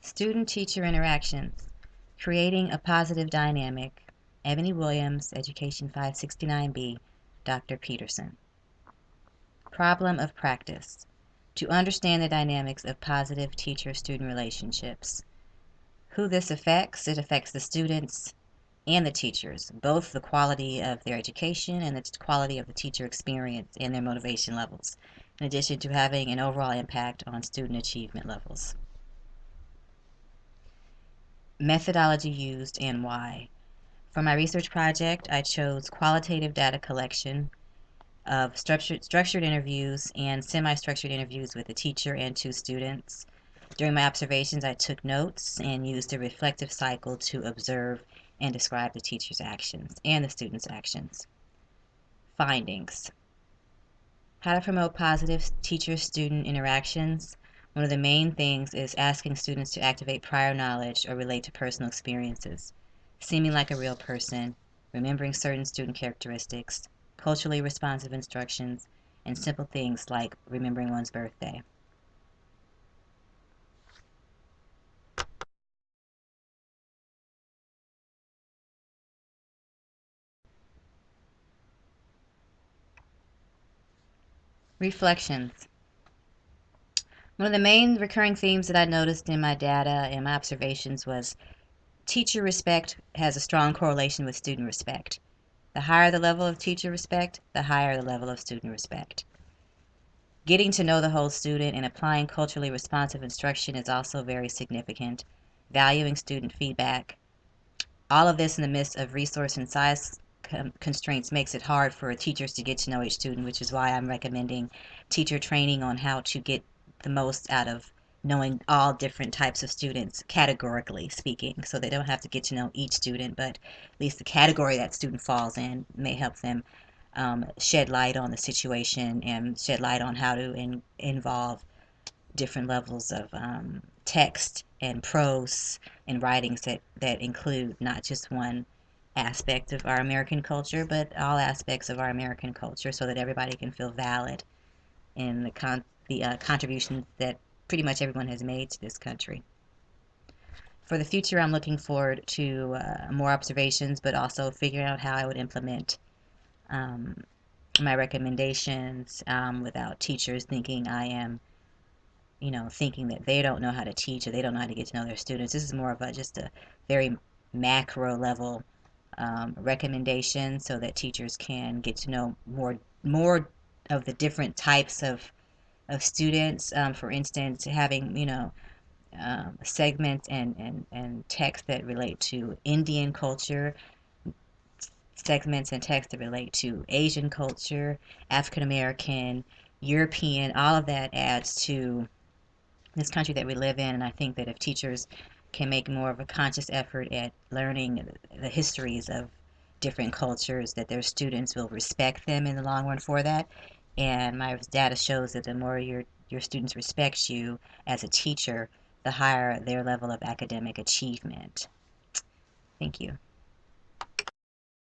Student-teacher interactions. Creating a positive dynamic. Ebony Williams, Education 569B, Dr. Peterson. Problem of practice. To understand the dynamics of positive teacher-student relationships. Who this affects? It affects the students and the teachers, both the quality of their education and the quality of the teacher experience and their motivation levels, in addition to having an overall impact on student achievement levels. Methodology used and why. For my research project, I chose qualitative data collection of structured interviews and semi-structured interviews with a teacher and two students. During my observations, I took notes and used a reflective cycle to observe and describe the teacher's actions and the student's actions. Findings. How to promote positive teacher-student interactions. One of the main things is asking students to activate prior knowledge or relate to personal experiences, seeming like a real person, remembering certain student characteristics, culturally responsive instructions, and simple things like remembering one's birthday. Reflections. One of the main recurring themes that I noticed in my data and my observations was teacher respect has a strong correlation with student respect. The higher the level of teacher respect, the higher the level of student respect. Getting to know the whole student and applying culturally responsive instruction is also very significant. Valuing student feedback. All of this in the midst of resource and size constraints makes it hard for teachers to get to know each student, which is why I'm recommending teacher training on how to get the most out of knowing all different types of students, categorically speaking, so they don't have to get to know each student, but at least the category that student falls in may help them shed light on the situation and shed light on how to involve different levels of text and prose and writings that include not just one aspect of our American culture, but all aspects of our American culture so that everybody can feel valid in the contributions that pretty much everyone has made to this country. For the future, I'm looking forward to more observations, but also figuring out how I would implement um, my recommendations without teachers thinking I am, thinking that they don't know how to teach or they don't know how to get to know their students. This is more of just a very macro level recommendation so that teachers can get to know more of the different types of students. For instance, having segments and text that relate to Indian culture, segments and text that relate to Asian culture, African American, European. All of that adds to this country that we live in, and I think that if teachers can make more of a conscious effort at learning the histories of different cultures, that their students will respect them in the long run for that. And my data shows that the more your students respect you as a teacher, the higher their level of academic achievement. Thank you.